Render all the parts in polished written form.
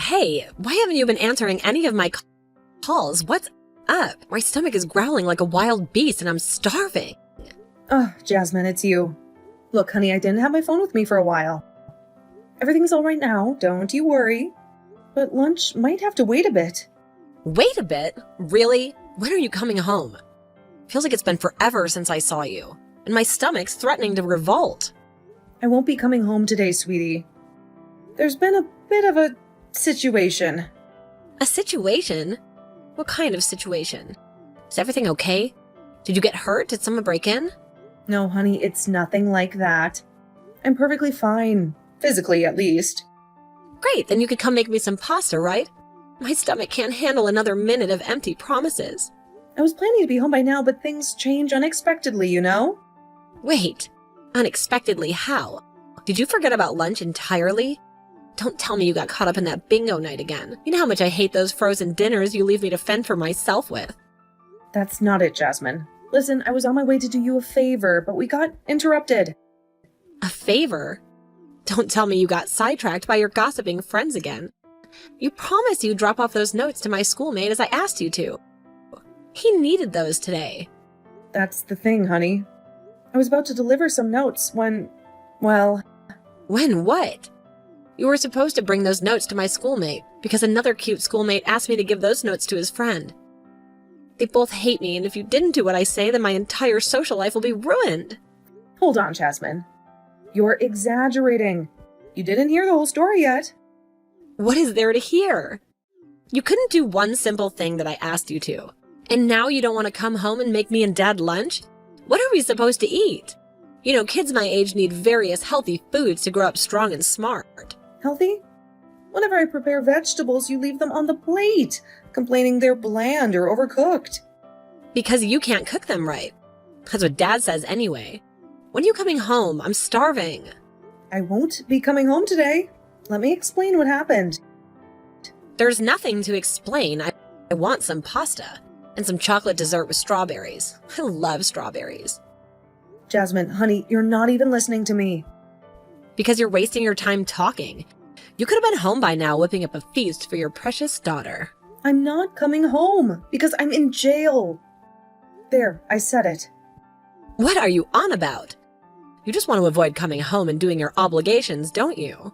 Hey, why haven't you been answering any of my calls? What's up? My stomach is growling like a wild beast and I'm starving. Jasmine, it's you. Look, honey, I didn't have my phone with me for a while. Everything's all right now, don't you worry. But lunch might have to wait a bit. Wait a bit? Really? When are you coming home? Feels like it's been forever since I saw you, and my stomach's threatening to revolt. I won't be coming home today, sweetie. There's been a bit of a situation. A situation? What kind of situation? Is everything okay? Did you get hurt? Did someone break in? No, honey, it's nothing like that. I'm perfectly fine. Physically, at least. Great, then you could come make me some pasta, right? My stomach can't handle another minute of empty promises. I was planning to be home by now, but things change unexpectedly, you know? Wait, unexpectedly how? Did you forget about lunch entirely? Don't tell me you got caught up in that bingo night again. You know how much I hate those frozen dinners you leave me to fend for myself with. That's not it, Jasmine. Listen, I was on my way to do you a favor, but we got interrupted. A favor? Don't tell me you got sidetracked by your gossiping friends again. You promised you'd drop off those notes to my schoolmate as I asked you to. He needed those today. That's the thing, honey. I was about to deliver some notes when, well... When what? You were supposed to bring those notes to my schoolmate because another cute schoolmate asked me to give those notes to his friend. They both hate me, and if you didn't do what I say, then my entire social life will be ruined. Hold on, Jasmine. You're exaggerating. You didn't hear the whole story yet. What is there to hear? You couldn't do one simple thing that I asked you to. And now you don't want to come home and make me and Dad lunch? What are we supposed to eat? You know, kids my age need various healthy foods to grow up strong and smart. Healthy? Whenever I prepare vegetables, you leave them on the plate, complaining they're bland or overcooked. Because you can't cook them right. That's what Dad says anyway. When are you coming home? I'm starving. I won't be coming home today. Let me explain what happened. There's nothing to explain. I want some pasta and some chocolate dessert with strawberries. I love strawberries. Jasmine, honey, you're not even listening to me. Because you're wasting your time talking. You could have been home by now whipping up a feast for your precious daughter. I'm not coming home because I'm in jail. There, I said it. What are you on about? You just want to avoid coming home and doing your obligations, don't you?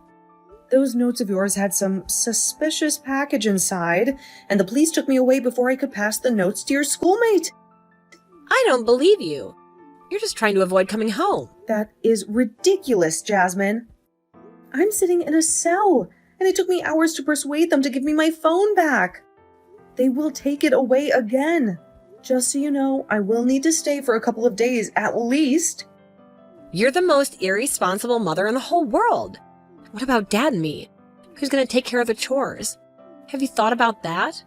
Those notes of yours had some suspicious package inside, and the police took me away before I could pass the notes to your schoolmate. I don't believe you. You're just trying to avoid coming home. That is ridiculous, Jasmine. I'm sitting in a cell, and it took me hours to persuade them to give me my phone back. They will take it away again. Just so you know, I will need to stay for a couple of days at least. You're the most irresponsible mother in the whole world. What about Dad and me? Who's going to take care of the chores? Have you thought about that?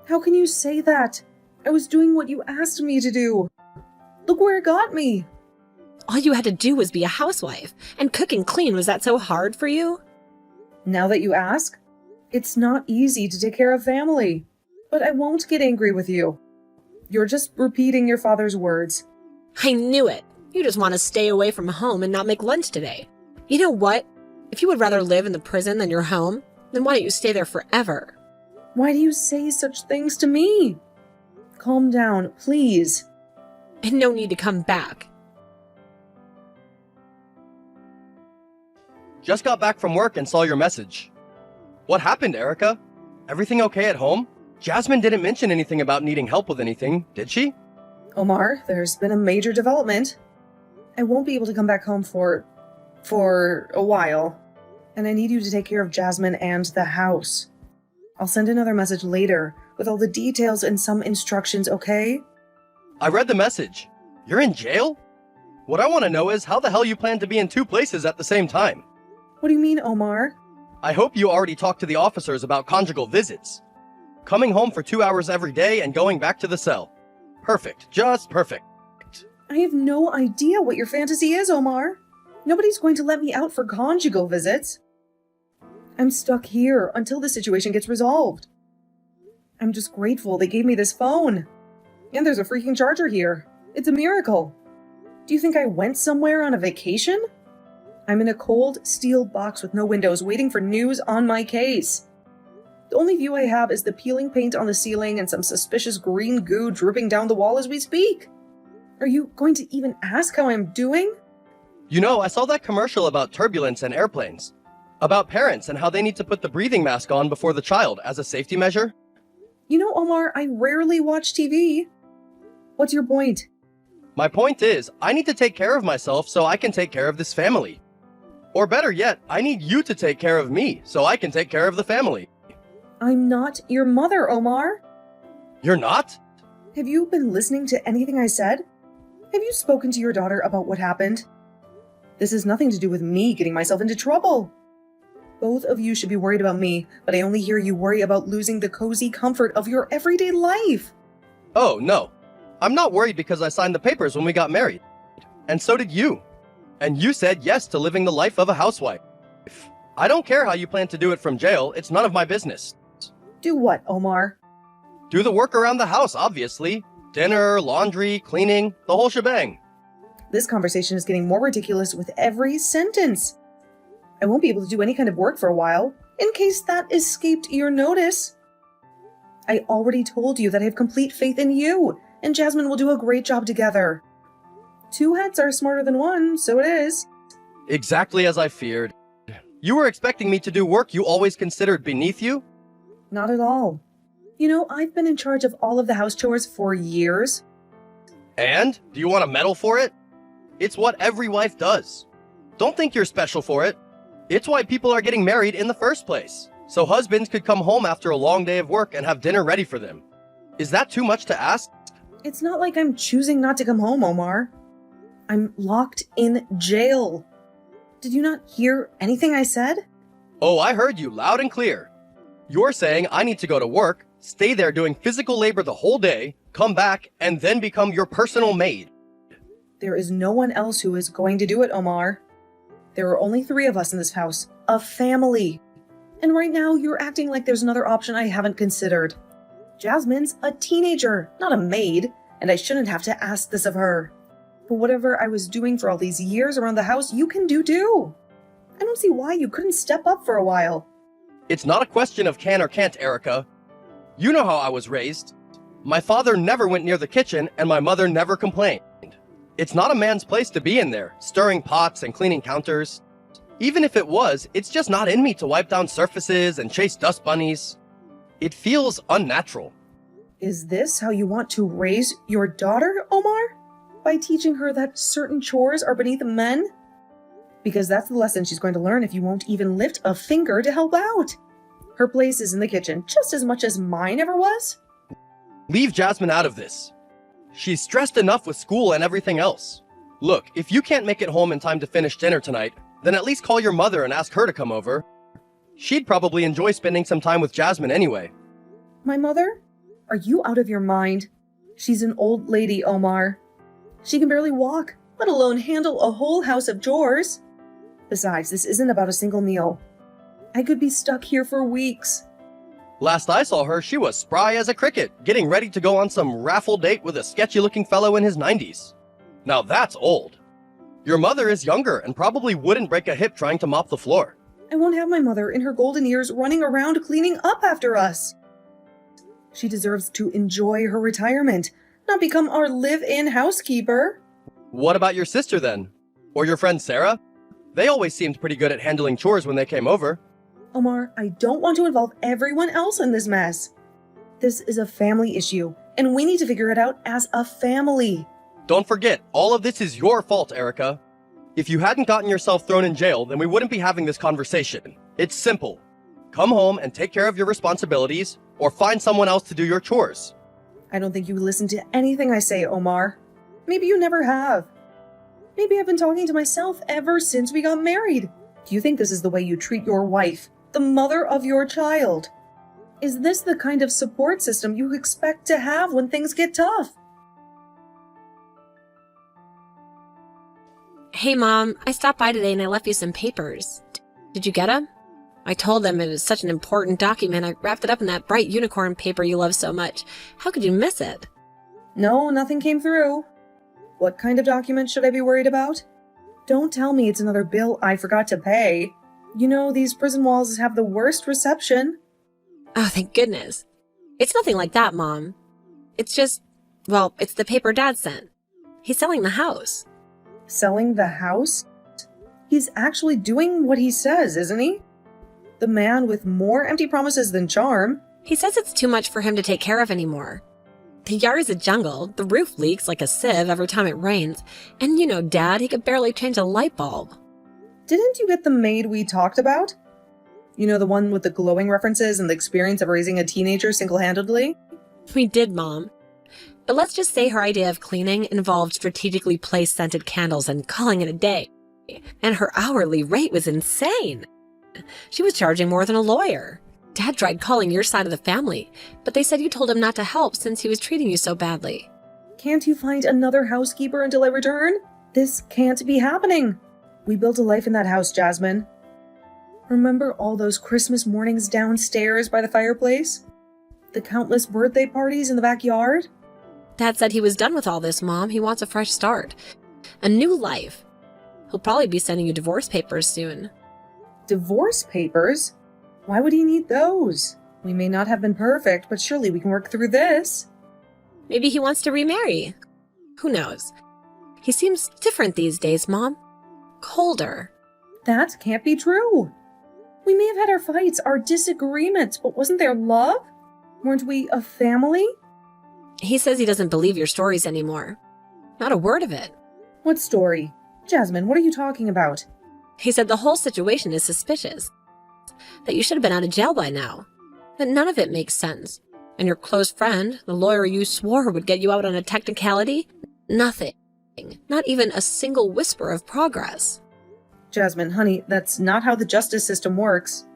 How can you say that? I was doing what you asked me to do. Look where it got me. All you had to do was be a housewife, and cook and clean. Was that so hard for you? Now that you ask, it's not easy to take care of family. But I won't get angry with you. You're just repeating your father's words. I knew it. You just want to stay away from home and not make lunch today. You know what? If you would rather live in the prison than your home, then why don't you stay there forever? Why do you say such things to me? Calm down, please. And no need to come back. Just got back from work and saw your message. What happened, Erica? Everything okay at home? Jasmine didn't mention anything about needing help with anything, did she? Omar, there's been a major development. I won't be able to come back home for a while. And I need you to take care of Jasmine and the house. I'll send another message later with all the details and some instructions, okay? I read the message. You're in jail? What I want to know is how the hell you plan to be in two places at the same time. What do you mean, Omar? I hope you already talked to the officers about conjugal visits. Coming home for 2 hours every day and going back to the cell. Perfect. Just perfect. I have no idea what your fantasy is, Omar. Nobody's going to let me out for conjugal visits. I'm stuck here until the situation gets resolved. I'm just grateful they gave me this phone. And there's a freaking charger here. It's a miracle. Do you think I went somewhere on a vacation? I'm in a cold steel box with no windows waiting for news on my case. The only view I have is the peeling paint on the ceiling and some suspicious green goo dripping down the wall as we speak. Are you going to even ask how I'm doing? You know, I saw that commercial about turbulence and airplanes. About parents and how they need to put the breathing mask on before the child as a safety measure. You know, Omar, I rarely watch TV. What's your point? My point is, I need to take care of myself so I can take care of this family. Or better yet, I need you to take care of me so I can take care of the family. I'm not your mother, Omar. You're not? Have you been listening to anything I said? Have you spoken to your daughter about what happened? This has nothing to do with me getting myself into trouble. Both of you should be worried about me, but I only hear you worry about losing the cozy comfort of your everyday life. Oh, no. I'm not worried because I signed the papers when we got married. And so did you. And you said yes to living the life of a housewife. I don't care how you plan to do it from jail, it's none of my business. Do what, Omar? Do the work around the house, obviously. Dinner, laundry, cleaning, the whole shebang. This conversation is getting more ridiculous with every sentence. I won't be able to do any kind of work for a while, in case that escaped your notice. I already told you that I have complete faith in you, and Jasmine will do a great job together. Two heads are smarter than one, so it is. Exactly as I feared. You were expecting me to do work you always considered beneath you? Not at all. You know, I've been in charge of all of the house chores for years. And? Do you want a medal for it? It's what every wife does. Don't think you're special for it. It's why people are getting married in the first place, so husbands could come home after a long day of work and have dinner ready for them. Is that too much to ask? It's not like I'm choosing not to come home, Omar. I'm locked in jail. Did you not hear anything I said? Oh, I heard you loud and clear. You're saying I need to go to work, stay there doing physical labor the whole day, come back, and then become your personal maid. There is no one else who is going to do it, Omar. There are only 3 of us in this house, a family. And right now, you're acting like there's another option I haven't considered. Jasmine's a teenager, not a maid, and I shouldn't have to ask this of her. But whatever I was doing for all these years around the house, you can do too. I don't see why you couldn't step up for a while. It's not a question of can or can't, Erica. You know how I was raised. My father never went near the kitchen, and my mother never complained. It's not a man's place to be in there, stirring pots and cleaning counters. Even if it was, it's just not in me to wipe down surfaces and chase dust bunnies. It feels unnatural. Is this how you want to raise your daughter, Omar? By teaching her that certain chores are beneath men? Because that's the lesson she's going to learn if you won't even lift a finger to help out. Her place is in the kitchen just as much as mine ever was. Leave Jasmine out of this. She's stressed enough with school and everything else. Look, if you can't make it home in time to finish dinner tonight, then at least call your mother and ask her to come over. She'd probably enjoy spending some time with Jasmine anyway. My mother? Are you out of your mind? She's an old lady, Omar. She can barely walk, let alone handle a whole house of chores. Besides, this isn't about a single meal. I could be stuck here for weeks. Last I saw her, she was spry as a cricket, getting ready to go on some raffle date with a sketchy-looking fellow in his 90s. Now that's old. Your mother is younger and probably wouldn't break a hip trying to mop the floor. I won't have my mother in her golden years running around cleaning up after us. She deserves to enjoy her retirement, not become our live-in housekeeper. What about your sister then? Or your friend Sarah? They always seemed pretty good at handling chores when they came over. Omar, I don't want to involve everyone else in this mess. This is a family issue, and we need to figure it out as a family. Don't forget, all of this is your fault, Erica. If you hadn't gotten yourself thrown in jail, then we wouldn't be having this conversation. It's simple. Come home and take care of your responsibilities, or find someone else to do your chores. I don't think you listen to anything I say, Omar. Maybe you never have. Maybe I've been talking to myself ever since we got married. Do you think this is the way you treat your wife, the mother of your child? Is this the kind of support system you expect to have when things get tough? Hey, Mom, I stopped by today and I left you some papers. Did you get them? I told them it was such an important document. I wrapped it up in that bright unicorn paper you love so much. How could you miss it? No, nothing came through. What kind of document should I be worried about? Don't tell me it's another bill I forgot to pay. You know, these prison walls have the worst reception. Oh, thank goodness. It's nothing like that, Mom. It's just, well, it's the paper Dad sent. He's selling the house. Selling the house? He's actually doing what he says, isn't he? The man with more empty promises than charm. He says it's too much for him to take care of anymore. The yard is a jungle, the roof leaks like a sieve every time it rains, and you know, Dad, he could barely change a light bulb. Didn't you get the maid we talked about? You know, the one with the glowing references and the experience of raising a teenager single-handedly? We did, Mom. But let's just say her idea of cleaning involved strategically placed scented candles and calling it a day. And her hourly rate was insane. She was charging more than a lawyer. Dad tried calling your side of the family, but they said you told him not to help since he was treating you so badly. Can't you find another housekeeper until I return? This can't be happening. We built a life in that house, Jasmine. Remember all those Christmas mornings downstairs by the fireplace? The countless birthday parties in the backyard? Dad said he was done with all this, Mom. He wants a fresh start. A new life. He'll probably be sending you divorce papers soon. Divorce papers? Why would he need those? We may not have been perfect, but surely we can work through this. Maybe he wants to remarry. Who knows? He seems different these days, Mom. Colder. That can't be true. We may have had our fights, our disagreements, but wasn't there love? Weren't we a family? He says he doesn't believe your stories anymore. Not a word of it. What story? Jasmine, what are you talking about? He said the whole situation is suspicious. That you should have been out of jail by now. That none of it makes sense. And your close friend, the lawyer you swore would get you out on a technicality? Nothing. Not even a single whisper of progress. Jasmine, honey, that's not how the justice system works.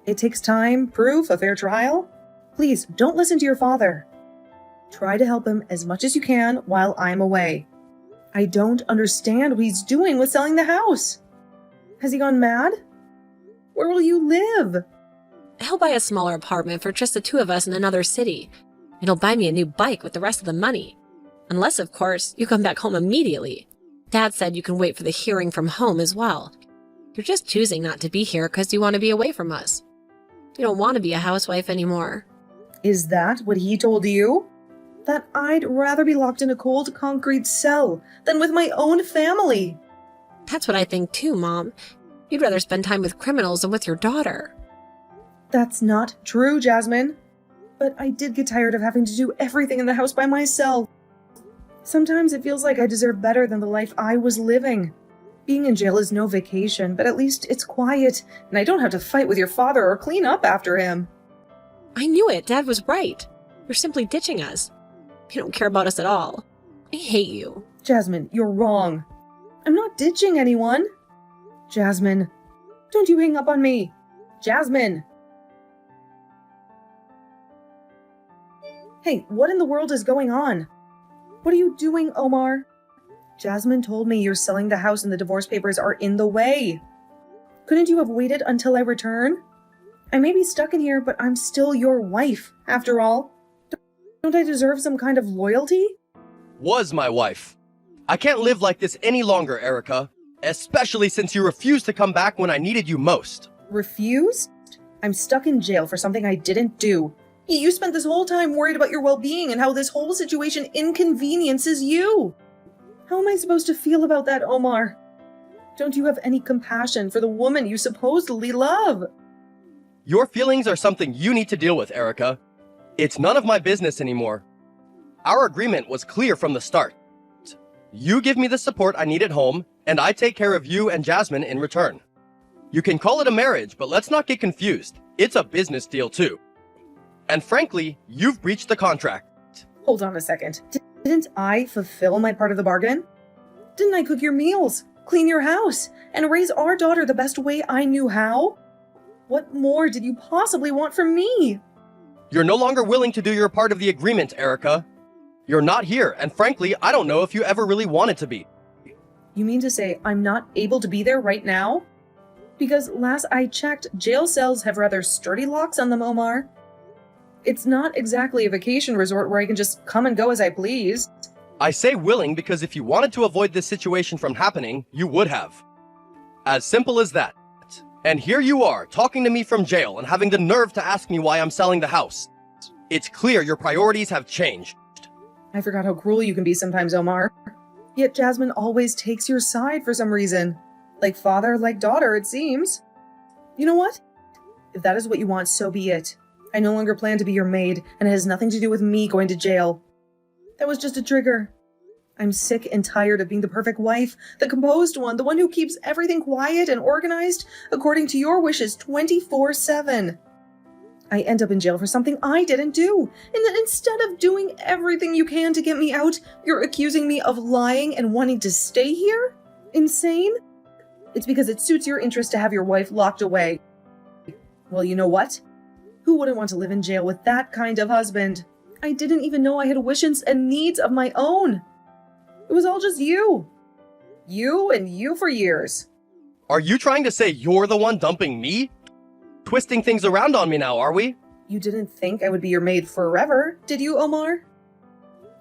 It takes time, proof, a fair trial. Please, don't listen to your father. Try to help him as much as you can while I'm away. I don't understand what he's doing with selling the house. Has he gone mad? Where will you live? He'll buy a smaller apartment for just the two of us in another city. And he'll buy me a new bike with the rest of the money. Unless, of course, you come back home immediately. Dad said you can wait for the hearing from home as well. You're just choosing not to be here because you want to be away from us. You don't want to be a housewife anymore. Is that what he told you? That I'd rather be locked in a cold concrete cell than with my own family. That's what I think too, Mom. You'd rather spend time with criminals than with your daughter. That's not true, Jasmine. But I did get tired of having to do everything in the house by myself. Sometimes it feels like I deserve better than the life I was living. Being in jail is no vacation, but at least it's quiet, and I don't have to fight with your father or clean up after him. I knew it. Dad was right. You're simply ditching us. You don't care about us at all. I hate you. Jasmine, you're wrong. I'm not ditching anyone. Jasmine, don't you hang up on me. Jasmine! Hey, what in the world is going on? What are you doing, Omar? Jasmine told me you're selling the house and the divorce papers are in the way. Couldn't you have waited until I return? I may be stuck in here, but I'm still your wife, after all. Don't I deserve some kind of loyalty? Was my wife. I can't live like this any longer, Erica. Especially since you refused to come back when I needed you most. Refused? I'm stuck in jail for something I didn't do. You spent this whole time worried about your well-being and how this whole situation inconveniences you. How am I supposed to feel about that, Omar? Don't you have any compassion for the woman you supposedly love? Your feelings are something you need to deal with, Erica. It's none of my business anymore. Our agreement was clear from the start. You give me the support I need at home, and I take care of you and Jasmine in return. You can call it a marriage, but let's not get confused. It's a business deal too. And frankly, you've breached the contract. Hold on a second. Didn't I fulfill my part of the bargain? Didn't I cook your meals, clean your house, and raise our daughter the best way I knew how? What more did you possibly want from me? You're no longer willing to do your part of the agreement, Erica. You're not here, and frankly, I don't know if you ever really wanted to be. You mean to say I'm not able to be there right now? Because last I checked, jail cells have rather sturdy locks on them, Omar. It's not exactly a vacation resort where I can just come and go as I please. I say willing because if you wanted to avoid this situation from happening, you would have. As simple as that. And here you are, talking to me from jail and having the nerve to ask me why I'm selling the house. It's clear your priorities have changed. I forgot how cruel you can be sometimes, Omar. Yet Jasmine always takes your side for some reason. Like father, like daughter, it seems. You know what? If that is what you want, so be it. I no longer plan to be your maid, and it has nothing to do with me going to jail. That was just a trigger. I'm sick and tired of being the perfect wife, the composed one, the one who keeps everything quiet and organized according to your wishes 24/7. I end up in jail for something I didn't do, and then instead of doing everything you can to get me out, you're accusing me of lying and wanting to stay here? Insane? It's because it suits your interest to have your wife locked away. Well, you know what? Who wouldn't want to live in jail with that kind of husband? I didn't even know I had wishes and needs of my own. It was all just you. You and you for years. Are you trying to say you're the one dumping me? Twisting things around on me now, are we? You didn't think I would be your maid forever, did you, Omar?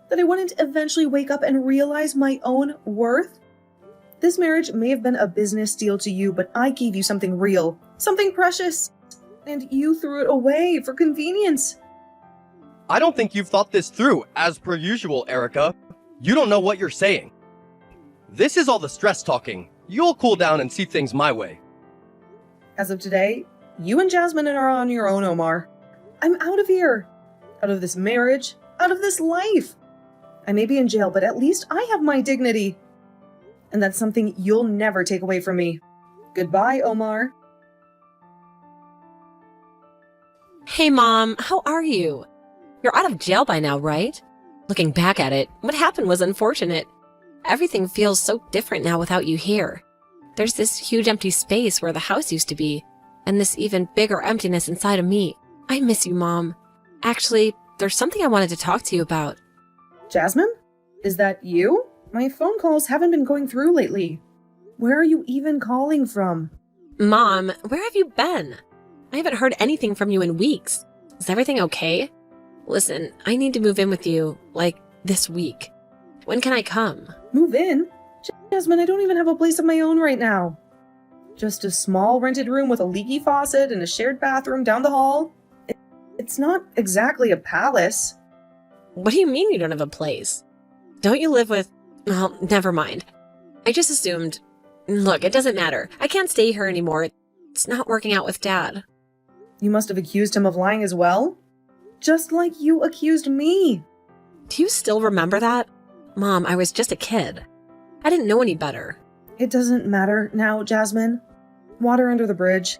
That I wouldn't eventually wake up and realize my own worth? This marriage may have been a business deal to you, but I gave you something real, something precious, and you threw it away for convenience. I don't think you've thought this through, as per usual, Erica. You don't know what you're saying. This is all the stress talking. You'll cool down and see things my way. As of today, you and Jasmine are on your own, Omar. I'm out of here. Out of this marriage. Out of this life. I may be in jail, but at least I have my dignity. And that's something you'll never take away from me. Goodbye, Omar. Hey, Mom, how are you? You're out of jail by now, right? Looking back at it, what happened was unfortunate. Everything feels so different now without you here. There's this huge empty space where the house used to be, and this even bigger emptiness inside of me. I miss you, Mom. Actually, there's something I wanted to talk to you about. Jasmine? Is that you? My phone calls haven't been going through lately. Where are you even calling from? Mom, where have you been? I haven't heard anything from you in weeks. Is everything okay? Listen, I need to move in with you, like, this week. When can I come? Move in? Jasmine, I don't even have a place of my own right now. Just a small rented room with a leaky faucet and a shared bathroom down the hall. It's not exactly a palace. What do you mean you don't have a place? Don't you live with... Well, never mind. I just assumed... Look, it doesn't matter. I can't stay here anymore. It's not working out with Dad. You must have accused him of lying as well? Just like you accused me. Do you still remember that? Mom, I was just a kid. I didn't know any better. It doesn't matter now, Jasmine. Water under the bridge.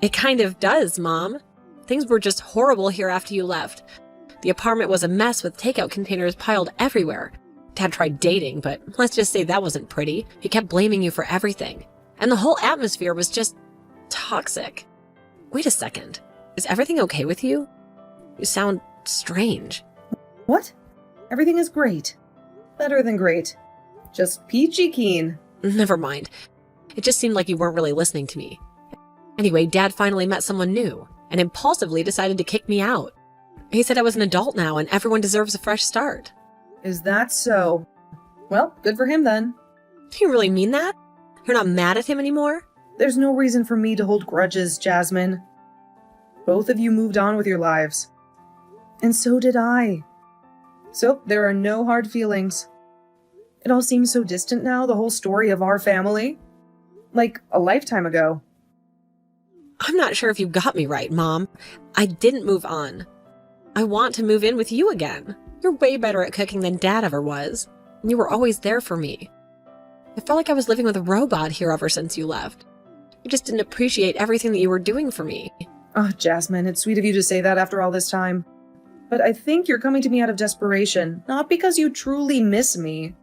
It kind of does, Mom. Things were just horrible here after you left. The apartment was a mess with takeout containers piled everywhere. Dad tried dating, but let's just say that wasn't pretty. He kept blaming you for everything. And the whole atmosphere was just toxic. Wait a second. Is everything okay with you? You sound strange. What? Everything is great. Better than great. Just peachy keen. Never mind. It just seemed like you weren't really listening to me. Anyway, Dad finally met someone new and impulsively decided to kick me out. He said I was an adult now and everyone deserves a fresh start. Is that so? Well, good for him then. Do you really mean that? You're not mad at him anymore? There's no reason for me to hold grudges, Jasmine. Both of you moved on with your lives. And so did I. So there are no hard feelings. It all seems so distant now, the whole story of our family. Like a lifetime ago. I'm not sure if you got me right, Mom. I didn't move on. I want to move in with you again. You're way better at cooking than Dad ever was. You were always there for me. I felt like I was living with a robot here ever since you left. I just didn't appreciate everything that you were doing for me. Oh, Jasmine, it's sweet of you to say that after all this time. But I think you're coming to me out of desperation, not because you truly miss me.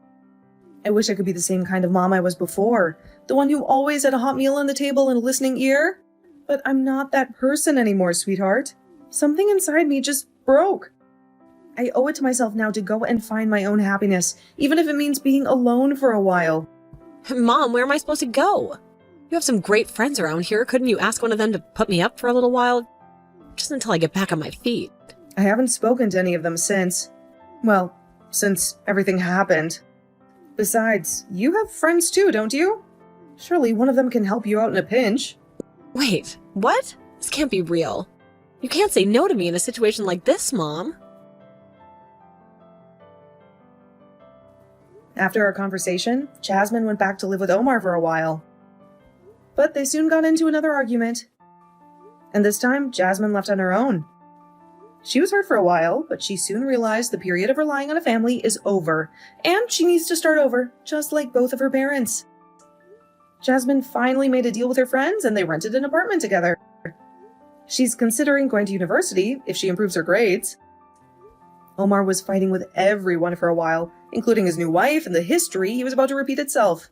I wish I could be the same kind of mom I was before, the one who always had a hot meal on the table and a listening ear. But I'm not that person anymore, sweetheart. Something inside me just broke. I owe it to myself now to go and find my own happiness, even if it means being alone for a while. Mom, where am I supposed to go? You have some great friends around here. Couldn't you ask one of them to put me up for a little while? Just until I get back on my feet. I haven't spoken to any of them since. Well, since everything happened. Besides, you have friends too, don't you? Surely one of them can help you out in a pinch. Wait, what? This can't be real. You can't say no to me in a situation like this, Mom. After our conversation, Jasmine went back to live with Omar for a while. But they soon got into another argument. And this time, Jasmine left on her own. She was hurt for a while, but she soon realized the period of relying on a family is over, and she needs to start over, just like both of her parents. Jasmine finally made a deal with her friends, and they rented an apartment together. She's considering going to university if she improves her grades. Omar was fighting with everyone for a while, including his new wife, and the history he was about to repeat itself.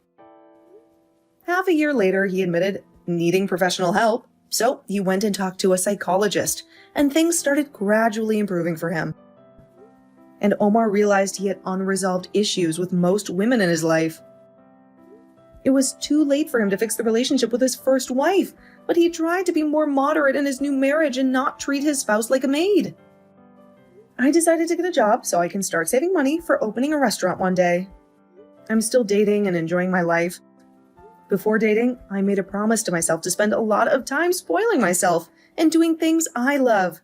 Half a year later, he admitted needing professional help, so he went and talked to a psychologist, and things started gradually improving for him. And Omar realized he had unresolved issues with most women in his life. It was too late for him to fix the relationship with his first wife, but he tried to be more moderate in his new marriage and not treat his spouse like a maid. I decided to get a job so I can start saving money for opening a restaurant one day. I'm still dating and enjoying my life. Before dating, I made a promise to myself to spend a lot of time spoiling myself and doing things I love.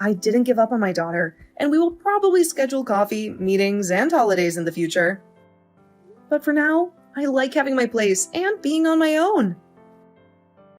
I didn't give up on my daughter, and we will probably schedule coffee, meetings, and holidays in the future. But for now, I like having my place and being on my own.